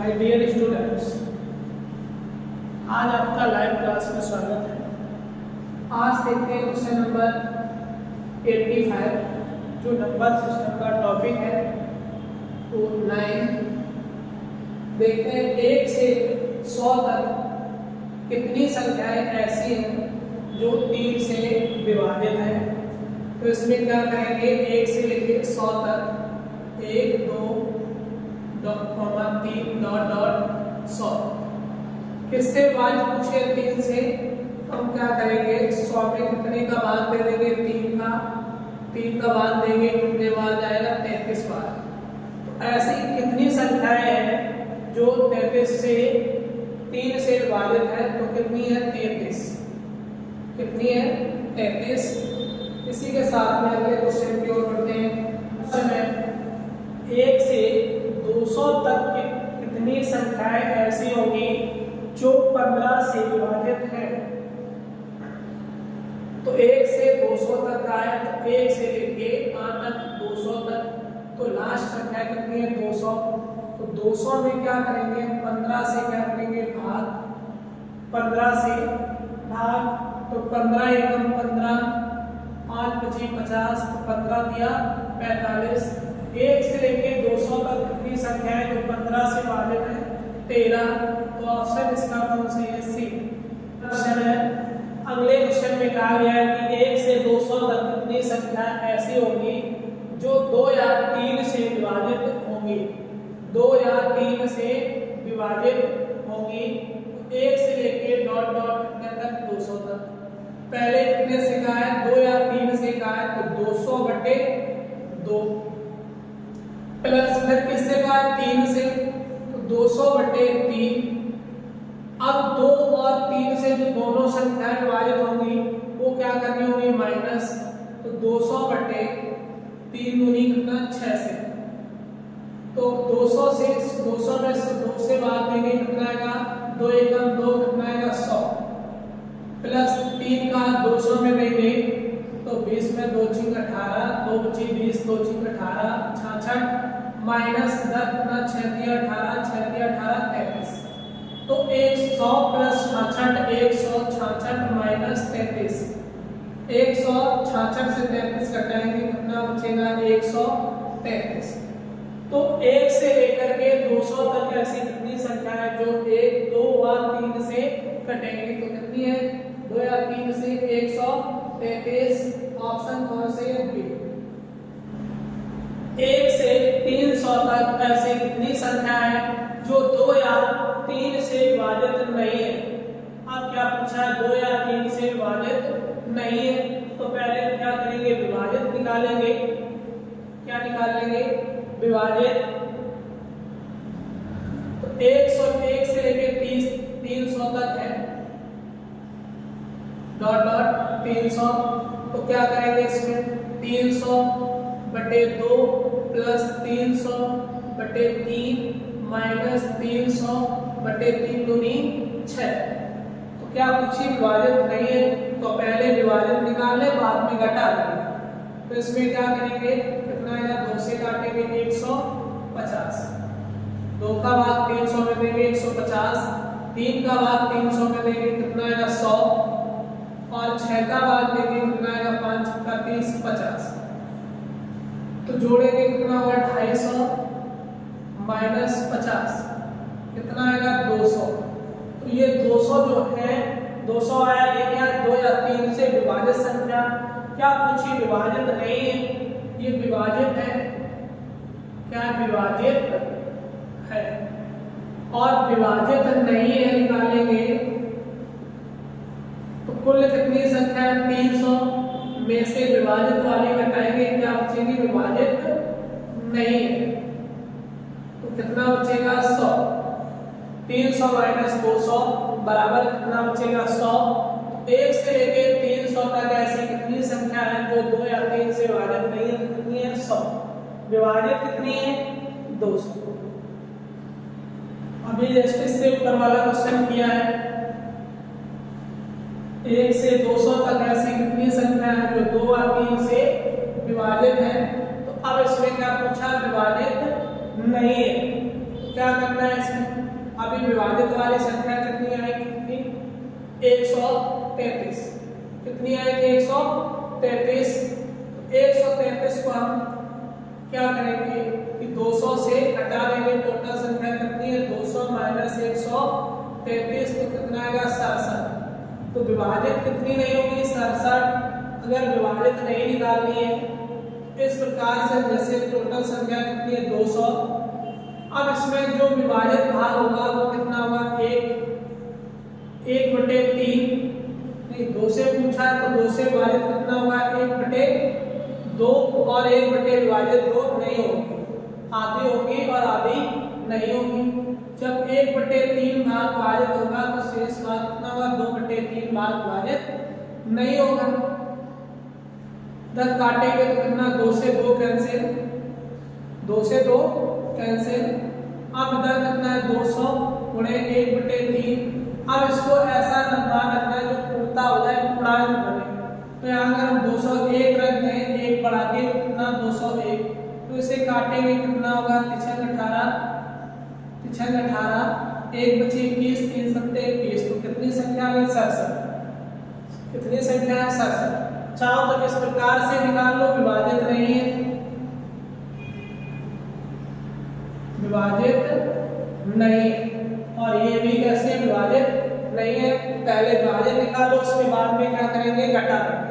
My dear students, आज आपका live class में स्वागत है। आज देखते हैं क्वेश्चन नंबर 85 जो नंबर सिस्टम का टॉपिक है। तो 9 देखते हैं 1 से 100 तक कितनी संख्याएं ऐसी हैं जो 3 से विभाजित हैं। तो इसमें क्या करेंगे, 1 से लेकर 100 तक 1 2 3 डॉट डॉट 100 किससे विभाजित पूछे 3 से, तो हम क्या करेंगे 100 में कितने का भाग दे देंगे, 3 का भाग देंगे, कितने बार जाएगा 33 बार। तो ऐसी कितनी संख्याएं हैं जो 33 से 3 से विभाजित है, तो कितनी है 33, कितनी है 33। इसी के साथ में अगले क्वेश्चन की ओर बढ़ते हैं। क्वेश्चन है 1 से 200 तक की कितनी संख्याएं ऐसी होंगी जो 15 से विभाजित है। तो 1 से 200 तक आए, तो 1 से लेके तक 200 तक, तो लास्ट संख्या कितनी है 200। तो 200 में क्या करेंगे 15 से क्या करेंगे भाग, 15 से भाग, तो 15 एकम 15, 5 पची 50, तो 15 दिया 45। 1 से लेके 200 तक कितनी संख्या है जो 15 से विभाजित है 13। तो ऑप्शन इसका कौन सा है, सी। क्वेश्चन है अगले क्वेश्चन में कहा गया है कि 1 से 200 तक कितनी संख्या ऐसी होगी जो 2 या 3 से विभाजित होंगी, 2 या 3 से विभाजित होंगी। 1 से लेके डॉट डॉट कितने तक 200 तक। पहले कितने से कहा है 2 या 3 से कहा है, तो 200/2 प्लस फिर किससे कहा है 3 से, तो 200/3। अब 2 और 3 से जो दोनों संख्याएं विभाजित होंगी वो क्या करनी होगी माइनस, तो 200/3 गुनी कितना 6 से, तो 200 से 200 में से 2 से भाग देंगे कितना आएगा 2 एकम 2 कितना आएगा 100, प्लस 3 का 200 में देंगे तो 20 में 2 चिंग 18, 2 बची 20, 2 चिंग 18 66, माइनस 10 कितना 6 दिया 18, 6 दिया 18 33। तो 100 प्लस 66 166 माइनस 33, 166 से 33 घटाएंगे कितना बचेगा 133। तो 1 से लेकर के 200 तक ऐसी कितनी संख्या है जो 1 2 और 3 से कटेंगी, तो कितनी है 2 या 3 से 133। ऑप्शन कौन से है, बी। 1 से 300 तक ऐसी कितनी संख्या है जो 2 या 3 से विभाजित नहीं है। अब क्या पूछा है 2 या 3 से विभाजित नहीं है, तो पहले क्या करेंगे विभाजित निकालेंगे। क्या निकाल लेंगे विभाजित, तो 101 से लेके 300 तक है डॉट डॉट 300। तो क्या करेंगे इसमें 300/2 प्लस 300/3 माइनस 300/3 दूनी 6। तो क्या कुछ ही विभाजित नहीं है, तो पहले विभाजित निकाल ले बाद में घटा लेंगे। तो इसमें क्या करेंगे कितना आएगा 2 से काटेंगे 150, 2 का भाग 300 में देंगे 150, 3 का भाग 300 में देंगे कितना आएगा 100, और 6 का भाग देंगे कितना आएगा 5 का 30 50। तो जोड़ेंगे कितना होगा 250 माइनस 50 कितना आएगा 200। तो ये 200 जो है 200 आया, ये क्या 2 या 3 से विभाजित संख्या, क्या कुछ ही विभाजित नहीं है, ये विभाजित है। क्या विभाजित है और विभाजित नहीं है निकालेंगे, तो कुल कितनी संख्या है 300 में से विभाजित वाली घटाएंगे, क्या बचेगी विभाजित नहीं है, तो कितना बचेगा 100। 300 माइनस 200 बराबर कितना बचेगा 100। 1 से लेके 300 तक ऐसी कितनी संख्या है जो 2 या 3 से विभाजित नहीं है, कितनी है 100। विभाजित कितनी है 200। अभी जस्ट इससे ऊपर वाला क्वेश्चन किया है 1 से 200 तक ऐसी कितनी संख्या है जो 2 और 3 से विभाजित है। तो अब इसमें क्या पूछा विभाजित नहीं है, क्या करना है इसमें, अभी विभाजित वाली संख्या कितनी आएगी, 133। कितनी आएगी, 133। 133 को हम क्या करेंगे कि 200 से हटा देंगे, टोटल संख्या कितनी है 200 माइनस 133, तो कितना आएगा 67। तो विभाजित कितनी नहीं होगी 67। अगर विभाजित नहीं निकालनी है इस प्रकार से, जैसे टोटल संख्या कितनी है 200, अब इसमें जो विभाजित भाग होगा वो कितना होगा, 1/3। नहीं 2 से पूछा है तो 2 से विभाजित कितना होगा, 1/2, और 1/2 नहीं होगी, आधी होगी और आधी नहीं होगी। जब 1/3 भाग विभाजित होगा तो शेष भाग कितना होगा, 2/3 भाग विभाजित नहीं होगा। 10 काटेंगे तो कितना, 2 से 2 कैंसिल, 2 से 2 कैंसिल। अब इधर कितना है 200 गुणे 1/3। अब इसको ऐसा मान रखना है जो पूर्णता हो जाए, पूर्णांक बने। तो यहाँ अगर हम 201 रख दें, 1 बढ़ा के कितना 201, तो इसे काटेंगे कितना होगा, 3 18, 1 बचे 21, 3 सत्ते 21, तो कितनी संख्या है 67। कितनी संख्या है 67। चाहो तो इस प्रकार से निकाल लो, विभाजित नहीं है, विभाजित नहीं है। और ये भी कैसे विभाजित नहीं है, पहले विभाजित निकालो उसके बाद में क्या करेंगे, घटा देंगे।